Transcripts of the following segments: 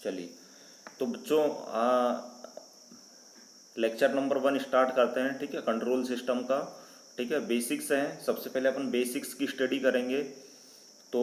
चलिए, तो बच्चों लेक्चर नंबर 1 स्टार्ट करते हैं। ठीक है, कंट्रोल सिस्टम का। ठीक है, बेसिक्स हैं। सबसे पहले अपन बेसिक्स की स्टडी करेंगे। तो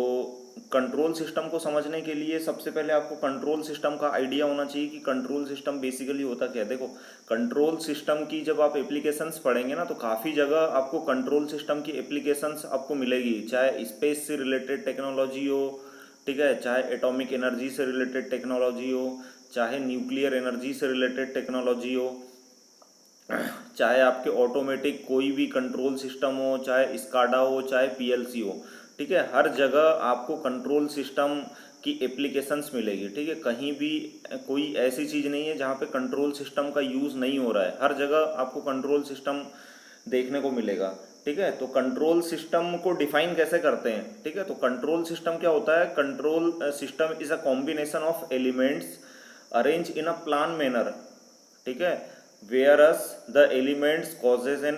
कंट्रोल सिस्टम को समझने के लिए सबसे पहले आपको कंट्रोल सिस्टम का आइडिया होना चाहिए कि कंट्रोल सिस्टम बेसिकली होता क्या है। देखो, कंट्रोल सिस्टम की जब आप एप्लीकेशंस पढ़ेंगे ना, तो काफ़ी जगह आपको कंट्रोल सिस्टम की एप्लीकेशंस आपको मिलेगी, चाहे स्पेस से रिलेटेड टेक्नोलॉजी हो, ठीक है, चाहे एटॉमिक एनर्जी से रिलेटेड टेक्नोलॉजी हो, चाहे न्यूक्लियर एनर्जी से रिलेटेड टेक्नोलॉजी हो, चाहे आपके ऑटोमेटिक कोई भी कंट्रोल सिस्टम हो, चाहे स्काडा हो, चाहे पीएलसी हो। ठीक है, हर जगह आपको कंट्रोल सिस्टम की एप्लीकेशंस मिलेगी। ठीक है, कहीं भी कोई ऐसी चीज़ नहीं है जहाँ पे कंट्रोल सिस्टम का यूज़ नहीं हो रहा है। हर जगह आपको कंट्रोल सिस्टम देखने को मिलेगा। ठीक है, तो कंट्रोल सिस्टम को डिफाइन कैसे करते हैं। ठीक है, तो कंट्रोल सिस्टम क्या होता है। Control system is a combination of elements arrange in a plan manner. ठीक है, whereas the elements causes an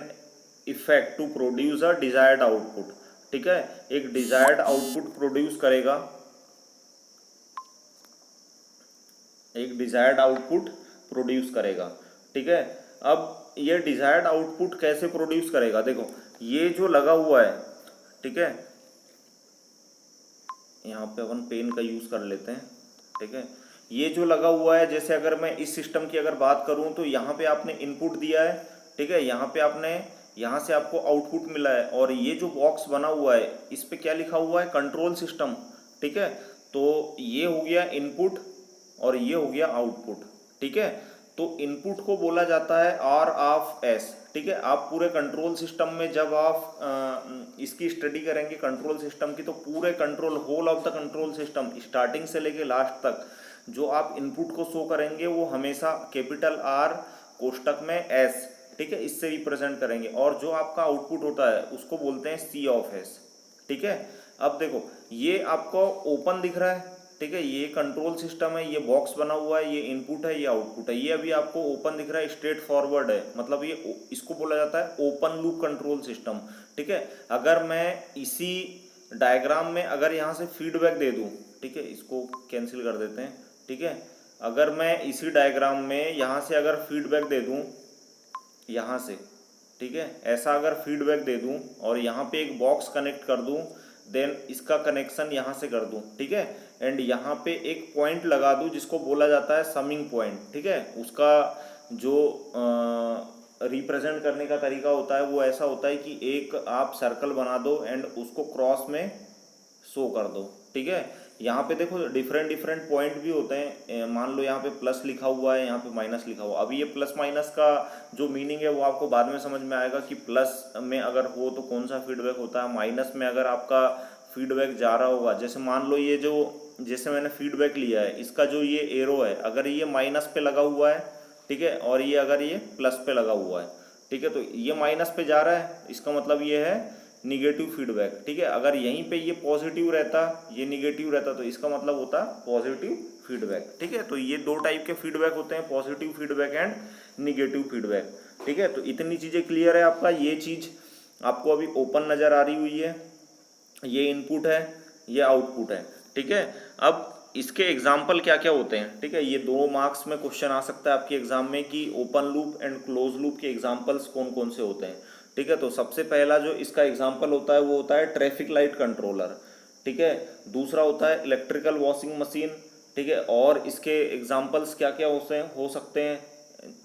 effect to produce a desired output। ठीक है, एक डिजायर्ड आउटपुट प्रोड्यूस करेगा, एक डिजायर्ड आउटपुट प्रोड्यूस करेगा। ठीक है, अब ये डिजायर्ड आउटपुट कैसे प्रोड्यूस करेगा। देखो, ये जो लगा हुआ है, ठीक है, यहाँ पे अपन पेन का यूज़ कर लेते हैं। ठीक है, ये जो लगा हुआ है, जैसे अगर मैं इस सिस्टम की अगर बात करूँ तो यहाँ पे आपने इनपुट दिया है। ठीक है, यहाँ पे आपने, यहाँ से आपको आउटपुट मिला है, और ये जो बॉक्स बना हुआ है इस पे क्या लिखा हुआ है, कंट्रोल सिस्टम। ठीक है, तो ये हो गया इनपुट और ये हो गया आउटपुट। ठीक है, तो इनपुट को बोला जाता है आर ऑफ एस। ठीक है, आप पूरे कंट्रोल सिस्टम में जब आप इसकी स्टडी करेंगे कंट्रोल सिस्टम की, तो पूरे control, whole of the control system starting से लेके लास्ट तक जो आप इनपुट को शो करेंगे वो हमेशा कैपिटल आर कोष्टक में एस, ठीक है, इससे रिप्रेजेंट करेंगे, और जो आपका आउटपुट होता है उसको बोलते हैं सी ऑफ एस। ठीक है, अब देखो, ये आपको ओपन दिख रहा है। ठीक है, ये कंट्रोल सिस्टम है, ये बॉक्स बना हुआ है, ये इनपुट है, ये आउटपुट है। ये अभी आपको ओपन दिख रहा है, स्ट्रेट फॉरवर्ड है, मतलब ये इसको बोला जाता है ओपन लूप कंट्रोल सिस्टम। ठीक है, अगर मैं इसी डायग्राम में अगर यहाँ से फीडबैक दे दूँ, ठीक है, इसको कैंसिल कर देते हैं। ठीक है, अगर मैं इसी डायग्राम में यहाँ से अगर फीडबैक दे दूँ, यहाँ से, ठीक है, ऐसा अगर फीडबैक दे दूँ और यहाँ पे एक बॉक्स कनेक्ट कर दूँ, देन इसका कनेक्शन यहाँ से कर दूँ। ठीक है, एंड यहाँ पे एक पॉइंट लगा दूँ जिसको बोला जाता है समिंग पॉइंट। ठीक है, उसका जो रिप्रेजेंट करने का तरीका होता है वो ऐसा होता है कि एक आप सर्कल बना दो एंड उसको क्रॉस में शो कर दो। ठीक है, यहाँ पे देखो डिफरेंट डिफरेंट पॉइंट भी होते हैं। मान लो यहाँ पे प्लस लिखा हुआ है, यहाँ पे माइनस लिखा हुआ है। अभी ये प्लस माइनस का जो मीनिंग है वो आपको बाद में समझ में आएगा कि प्लस में अगर हो तो कौन सा फीडबैक होता है, माइनस में अगर आपका फीडबैक जा रहा होगा। जैसे मान लो ये जो, जैसे मैंने फीडबैक लिया है, इसका जो ये एरो है अगर ये माइनस पे लगा हुआ है, ठीक है, और ये अगर ये प्लस पे लगा हुआ है, ठीक है, तो ये माइनस पे जा रहा है, इसका मतलब ये है निगेटिव फीडबैक। ठीक है, अगर यहीं पे ये पॉजिटिव रहता, ये निगेटिव रहता, तो इसका मतलब होता पॉजिटिव फीडबैक। ठीक है, तो ये दो टाइप के फीडबैक होते हैं, positive feedback and negative feedback. ठीक है, तो इतनी चीज़ें क्लियर है आपका। ये चीज़ आपको अभी ओपन नज़र आ रही हुई है, ये इनपुट है, ये आउटपुट है। ठीक है, अब इसके एग्जाम्पल क्या क्या होते हैं। ठीक है, ये 2 मार्क्स में क्वेश्चन आ सकता है आपके एग्जाम में कि open loop and close loop के एग्जाम्पल्स कौन कौन से होते हैं। ठीक है, तो सबसे पहला जो इसका एग्जाम्पल होता है वो होता है ट्रैफिक लाइट कंट्रोलर। ठीक है, दूसरा होता है इलेक्ट्रिकल वॉशिंग मशीन। ठीक है, और इसके एग्जाम्पल्स क्या क्या हो सकते हैं।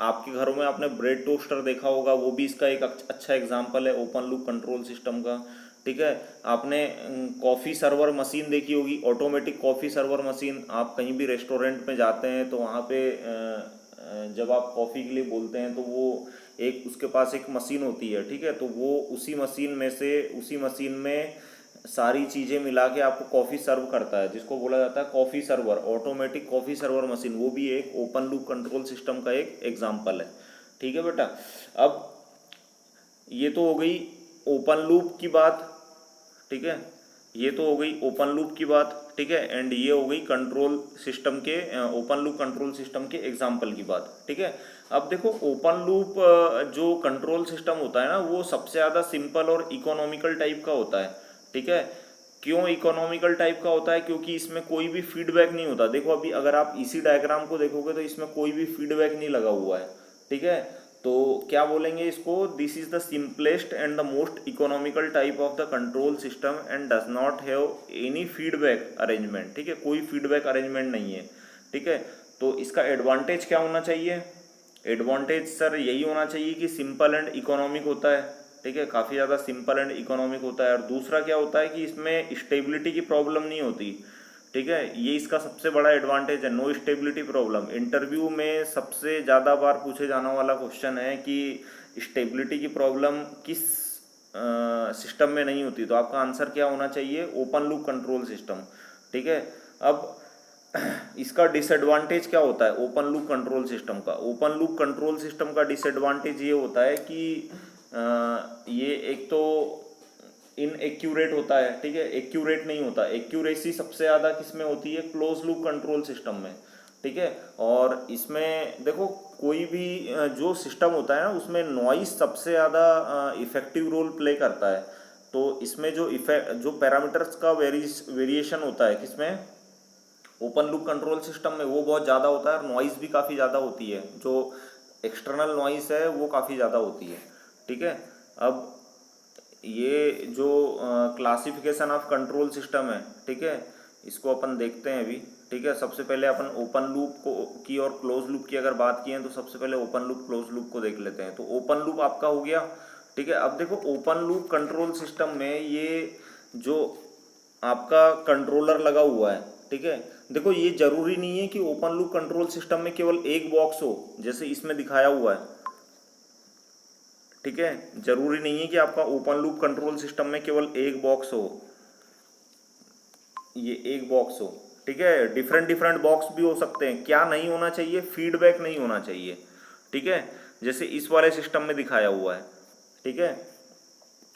आपके घरों में आपने ब्रेड टोस्टर देखा होगा, वो भी इसका एक अच्छा एग्जाम्पल है ओपन लूप कंट्रोल सिस्टम का। ठीक है, आपने कॉफ़ी सर्वर मशीन देखी होगी, ऑटोमेटिक कॉफ़ी सर्वर मशीन। आप कहीं भी रेस्टोरेंट में जाते हैं तो वहाँ पे जब आप कॉफ़ी के लिए बोलते हैं तो वो एक उसके पास एक मशीन होती है। ठीक है, तो वो उसी मशीन में से, उसी मशीन में सारी चीज़ें मिला के आपको कॉफ़ी सर्व करता है, जिसको बोला जाता है coffee server, automatic coffee server machine. वो भी एक ओपन लूप कंट्रोल सिस्टम का एक एग्जाम्पल है। ठीक है बेटा, अब ये तो हो गई ओपन लूप की बात। ठीक है, ये तो हो गई ओपन लूप की बात। ठीक है, एंड ये हो गई कंट्रोल सिस्टम के, ओपन लूप कंट्रोल सिस्टम के एग्जाम्पल की बात। ठीक है, अब देखो ओपन लूप जो कंट्रोल सिस्टम होता है ना, वो सबसे ज़्यादा सिंपल और इकोनॉमिकल टाइप का होता है। ठीक है, क्यों इकोनॉमिकल टाइप का होता है? क्योंकि इसमें कोई भी फीडबैक नहीं होता। देखो अभी अगर आप इसी डायग्राम को देखोगे तो इसमें कोई भी फीडबैक नहीं लगा हुआ है, ठीक है। तो क्या बोलेंगे इसको? This is the simplest and the most economical type of the control system and does not have any feedback arrangement, ठीक है, कोई फीडबैक अरेंजमेंट नहीं है, ठीक है। तो इसका एडवांटेज क्या होना चाहिए? एडवांटेज सर यही होना चाहिए कि सिंपल एंड इकोनॉमिक होता है, ठीक है, काफ़ी ज़्यादा सिंपल एंड इकोनॉमिक होता है। और दूसरा क्या होता है कि इसमें स्टेबिलिटी की प्रॉब्लम नहीं होती, ठीक है, ये इसका सबसे बड़ा एडवांटेज है, नो स्टेबिलिटी प्रॉब्लम। इंटरव्यू में सबसे ज़्यादा बार पूछे जाने वाला क्वेश्चन है कि स्टेबिलिटी की प्रॉब्लम किस सिस्टम में नहीं होती, तो आपका आंसर क्या होना चाहिए? ओपन लूप कंट्रोल सिस्टम, ठीक है। अब इसका डिसएडवांटेज क्या होता है ओपन लूप कंट्रोल सिस्टम का? ओपन लूप कंट्रोल सिस्टम का डिसएडवांटेज ये होता है कि ये एक तो इनएक्यूरेट होता है, ठीक है, एक्यूरेट नहीं होता। एक्यूरेसी सबसे ज़्यादा किस में होती है? क्लोज लूप कंट्रोल सिस्टम में, ठीक है। और इसमें देखो कोई भी जो सिस्टम होता है ना उसमें नॉइस सबसे ज़्यादा इफेक्टिव रोल प्ले करता है। तो इसमें जो पैरामीटर्स का वेरिएशन होता है किसमें? ओपन लूप कंट्रोल सिस्टम में, वो बहुत ज़्यादा होता है और नॉइस भी काफ़ी ज़्यादा होती है, जो एक्सटर्नल नॉइस है वो काफ़ी ज़्यादा होती है, ठीक है। अब ये जो क्लासिफिकेशन ऑफ कंट्रोल सिस्टम है, ठीक है, इसको अपन देखते हैं अभी, ठीक है। सबसे पहले अपन ओपन लूप को की और क्लोज लूप की अगर बात की है तो सबसे पहले ओपन लूप क्लोज लूप को देख लेते हैं। तो ओपन लूप आपका हो गया, ठीक है। अब देखो ओपन लूप कंट्रोल सिस्टम में ये जो आपका कंट्रोलर लगा हुआ है, ठीक है, देखो ये जरूरी नहीं है कि ओपन लूप कंट्रोल सिस्टम में केवल एक बॉक्स हो जैसे इसमें दिखाया हुआ है, ठीक है, जरूरी नहीं है कि आपका ओपन लूप कंट्रोल सिस्टम में केवल एक बॉक्स हो, ये एक बॉक्स हो, ठीक है, डिफरेंट डिफरेंट बॉक्स भी हो सकते हैं। क्या नहीं होना चाहिए? फीडबैक नहीं होना चाहिए, ठीक है, जैसे इस वाले सिस्टम में दिखाया हुआ है, ठीक है।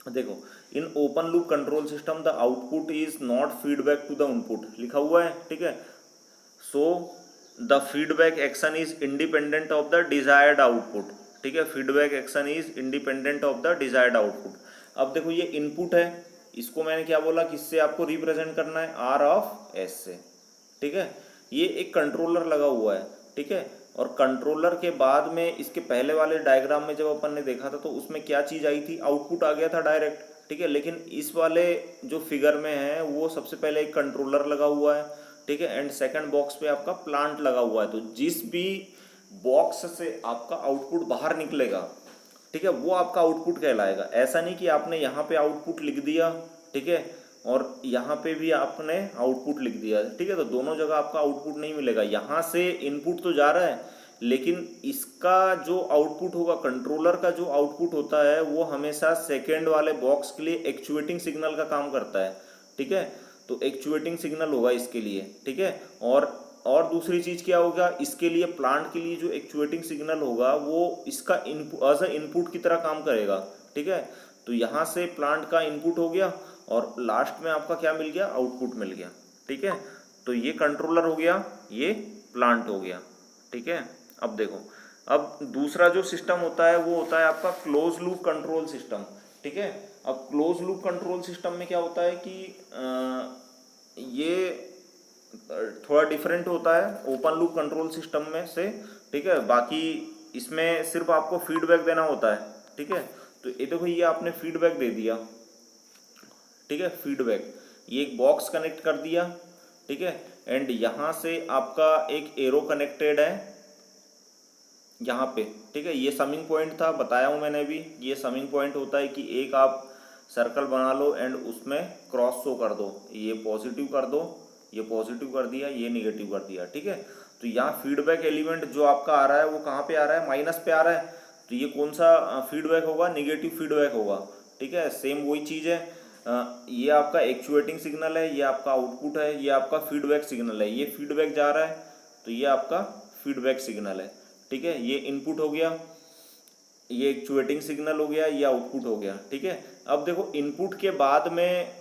देखो in open loop control system the output is not feedback to the input, लिखा हुआ है, ठीक है। So the feedback action is independent of the desired output, ठीक है, feedback action is independent of the desired output. अब देखो ये इनपुट है, इसको मैंने क्या बोला, किससे आपको रिप्रेजेंट करना है? आर ऑफ एस से, ठीक है। ये एक कंट्रोलर लगा हुआ है, ठीक है, और कंट्रोलर के बाद में इसके पहले वाले डायग्राम में जब अपन ने देखा था तो उसमें क्या चीज़ आई थी? आउटपुट आ गया था डायरेक्ट, ठीक है। लेकिन इस वाले जो फिगर में है वो सबसे पहले एक कंट्रोलर लगा हुआ है, ठीक है, एंड सेकंड बॉक्स पे आपका प्लांट लगा हुआ है। तो जिस भी बॉक्स से आपका आउटपुट बाहर निकलेगा, ठीक है, वो आपका आउटपुट कहलाएगा। ऐसा नहीं कि आपने यहाँ पे आउटपुट लिख दिया, ठीक है, और यहाँ पे भी आपने आउटपुट लिख दिया, ठीक है, तो दोनों जगह आपका आउटपुट नहीं मिलेगा। यहाँ से इनपुट तो जा रहा है लेकिन इसका जो आउटपुट होगा, कंट्रोलर का जो आउटपुट होता है वो हमेशा सेकेंड वाले बॉक्स के लिए एक्चुएटिंग सिग्नल का काम करता है, ठीक है। तो एक्चुएटिंग सिग्नल होगा इसके लिए, ठीक है। और दूसरी चीज़ क्या होगा, इसके लिए प्लांट के लिए जो एक्चुएटिंग सिग्नल होगा वो इसका एज अ इनपुट की तरह काम करेगा, ठीक है। तो यहाँ से प्लांट का इनपुट हो गया और लास्ट में आपका क्या मिल गया? आउटपुट मिल गया, ठीक है। तो ये कंट्रोलर हो गया, ये प्लांट हो गया, ठीक है। अब देखो, अब दूसरा जो सिस्टम होता है वो होता है आपका क्लोज लूप कंट्रोल सिस्टम, ठीक है। अब क्लोज लूप कंट्रोल सिस्टम में क्या होता है कि ये थोड़ा डिफरेंट होता है ओपन लूप कंट्रोल सिस्टम में से, ठीक है। बाकी इसमें सिर्फ आपको फीडबैक देना होता है, ठीक है। तो ये देखो ये आपने फीडबैक दे दिया, ठीक है, फीडबैक, ये एक बॉक्स कनेक्ट कर दिया, ठीक है, एंड यहाँ से आपका एक एरो कनेक्टेड है यहाँ पे, ठीक है। ये समिंग पॉइंट था, बताया हूँ मैंने भी, ये समिंग पॉइंट होता है कि एक आप सर्कल बना लो एंड उसमें क्रॉस शो कर दो, ये पॉजिटिव कर दो, ये पॉजिटिव कर दिया, ये निगेटिव कर दिया, ठीक है। तो यहाँ फीडबैक एलिमेंट जो आपका आ रहा है वो कहाँ पे आ रहा है? माइनस पे आ रहा है, तो ये कौन सा फीडबैक होगा? निगेटिव फीडबैक होगा, ठीक है। सेम वही चीज़ है, ये आपका एक्चुएटिंग सिग्नल है, ये आपका आउटपुट है, ये आपका फीडबैक सिग्नल है, ये फीडबैक जा रहा है तो ये आपका फीडबैक सिग्नल है, ठीक है। ये इनपुट हो गया, ये एक्चुएटिंग सिग्नल हो गया, ये आउटपुट हो गया, ठीक है। अब देखो इनपुट के बाद में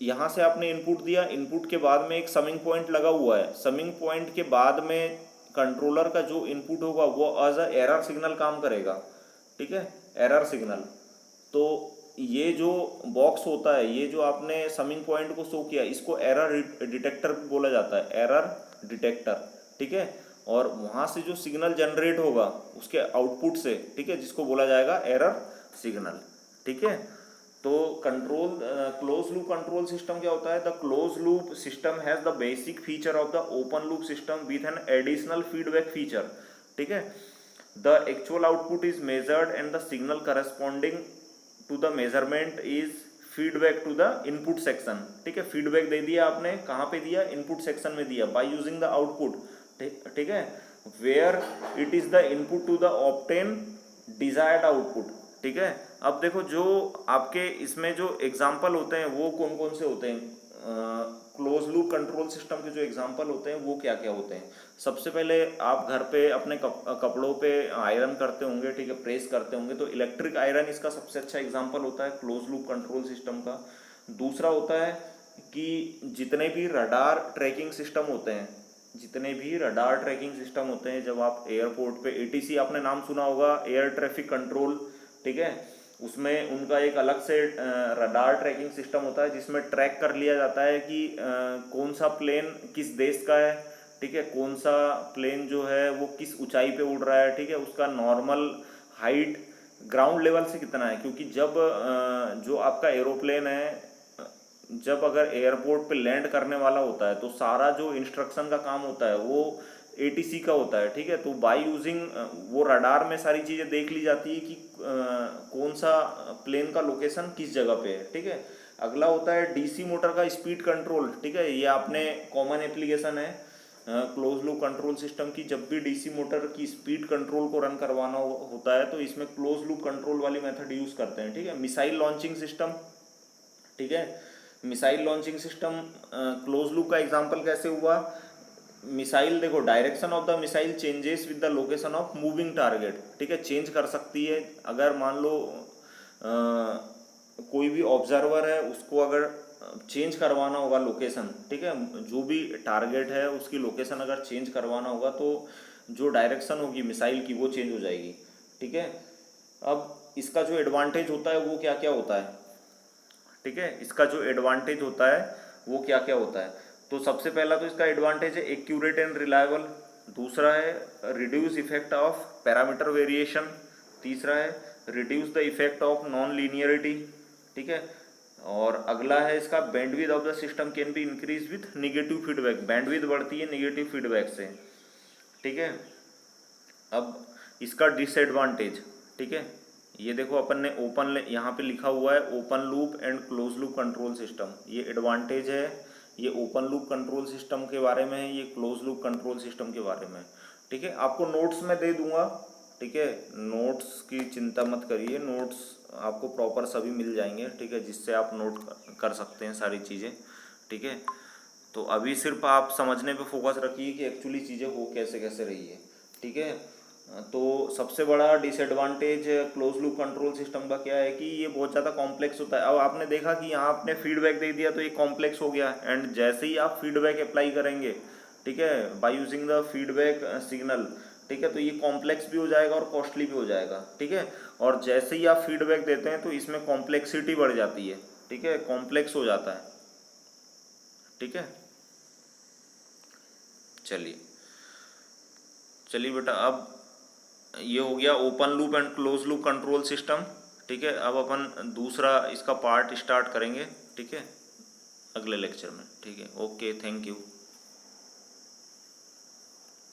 यहाँ से आपने इनपुट दिया, इनपुट के बाद में एक समिंग पॉइंट लगा हुआ है, समिंग पॉइंट के बाद में कंट्रोलर का जो इनपुट होगा वो एज अ एरर सिग्नल काम करेगा, ठीक है, एरर सिग्नल। तो ये जो बॉक्स होता है, ये जो आपने समिंग पॉइंट को शो किया, इसको एरर डिटेक्टर बोला जाता है, एरर डिटेक्टर, ठीक है। और वहाँ से जो सिग्नल जनरेट होगा उसके आउटपुट से, ठीक है, जिसको बोला जाएगा एरर सिग्नल, ठीक है। तो control close loop control system क्या होता है? The close loop system has the basic feature of the open loop system with an additional feedback feature, ठीक है। The actual output is measured and the signal corresponding to the measurement is feedback to the input section, ठीक है। Feedback दे दिया आपने, कहाँ पे दिया? Input section में दिया, बाय यूजिंग द आउटपुट, ठीक है, where it is the input to the obtain desired output, ठीक है। अब देखो जो आपके इसमें जो एग्जाम्पल होते हैं वो कौन कौन से होते हैं? क्लोज लूप कंट्रोल सिस्टम के जो एग्जाम्पल होते हैं वो क्या क्या होते हैं? सबसे पहले आप घर पे अपने कपड़ों पे आयरन करते होंगे, ठीक है, प्रेस करते होंगे, तो इलेक्ट्रिक आयरन इसका सबसे अच्छा एग्जाम्पल होता है क्लोज लूप कंट्रोल सिस्टम का। दूसरा होता है कि जितने भी रडार ट्रैकिंग सिस्टम होते हैं, जितने भी रडार ट्रैकिंग सिस्टम होते हैं, जब आप एयरपोर्ट पे एटीसी आपने नाम सुना होगा, एयर ट्रैफिक कंट्रोल, ठीक है, उसमें उनका एक अलग से रडार ट्रैकिंग सिस्टम होता है जिसमें ट्रैक कर लिया जाता है कि कौन सा प्लेन किस देश का है, ठीक है, कौन सा प्लेन जो है वो किस ऊंचाई पे उड़ रहा है, ठीक है, उसका नॉर्मल हाइट ग्राउंड लेवल से कितना है। क्योंकि जब जो आपका एरोप्लेन है, जब अगर एयरपोर्ट पे लैंड करने वाला होता है तो सारा जो इंस्ट्रक्शन का काम होता है वो एटीसी का होता है, ठीक है। तो बाय यूजिंग वो रडार में सारी चीज़ें देख ली जाती है कि कौन सा प्लेन का लोकेशन किस जगह पे है, ठीक है। अगला होता है डीसी मोटर का स्पीड कंट्रोल, ठीक है, ये आपने कॉमन एप्लीकेशन है क्लोज लूप कंट्रोल सिस्टम की। जब भी डीसी मोटर की स्पीड कंट्रोल को रन करवाना होता है तो इसमें क्लोज लूप कंट्रोल वाली मेथड यूज़ करते हैं, ठीक है। मिसाइल लॉन्चिंग सिस्टम, ठीक है, missile launching system close loop का एग्जांपल कैसे हुआ? मिसाइल देखो, direction of the missile changes with the location of moving target, ठीक है, चेंज कर सकती है। अगर मान लो कोई भी ऑब्जर्वर है, उसको अगर चेंज करवाना होगा लोकेशन, ठीक है, जो भी टारगेट है उसकी लोकेशन अगर चेंज करवाना होगा तो जो डायरेक्शन होगी मिसाइल की वो चेंज हो जाएगी, ठीक है। अब इसका जो एडवांटेज होता है वो क्या क्या होता है, ठीक है, इसका जो एडवांटेज होता है वो क्या क्या होता है? तो सबसे पहला तो इसका एडवांटेज है एक्यूरेट एंड रिलायबल। दूसरा है reduce effect of parameter variation. तीसरा है reduce the effect of non linearity, ठीक है। और अगला है इसका bandwidth of the system can be increase with negative feedback, bandwidth बढ़ती है निगेटिव फीडबैक से, ठीक है। अब इसका डिसएडवांटेज, ठीक है, ये देखो अपन ने ओपन यहाँ पे लिखा हुआ है open loop and close loop control system, ये एडवांटेज है, ये ओपन लूप कंट्रोल सिस्टम के बारे में है, ये क्लोज लूप कंट्रोल सिस्टम के बारे में, ठीक है। आपको नोट्स में दे दूंगा, ठीक है, नोट्स की चिंता मत करिए, नोट्स आपको प्रॉपर सभी मिल जाएंगे, ठीक है, जिससे आप नोट कर सकते हैं सारी चीज़ें, ठीक है। तो अभी सिर्फ आप समझने पे फोकस रखिए कि एक्चुअली चीज़ें हो कैसे कैसे रही है, ठीक है। तो सबसे बड़ा disadvantage close loop control system का क्या है कि ये बहुत ज़्यादा कॉम्प्लेक्स होता है। अब आपने देखा कि यहाँ आपने फीडबैक दे दिया तो ये कॉम्प्लेक्स हो गया, एंड जैसे ही आप फीडबैक अप्लाई करेंगे, ठीक है, by using the feedback signal, ठीक है, तो ये कॉम्प्लेक्स भी हो जाएगा और कॉस्टली भी हो जाएगा, ठीक है। और जैसे ही आप फीडबैक देते हैं तो इसमें कॉम्प्लेक्सिटी बढ़ जाती है, ठीक है, कॉम्प्लेक्स हो जाता है, ठीक है। चलिए चलिए बेटा, अब ये हो गया open loop and close loop control system, ठीक है। अब अपन दूसरा इसका पार्ट स्टार्ट करेंगे, ठीक है, अगले लेक्चर में, ठीक है। Okay, thank you.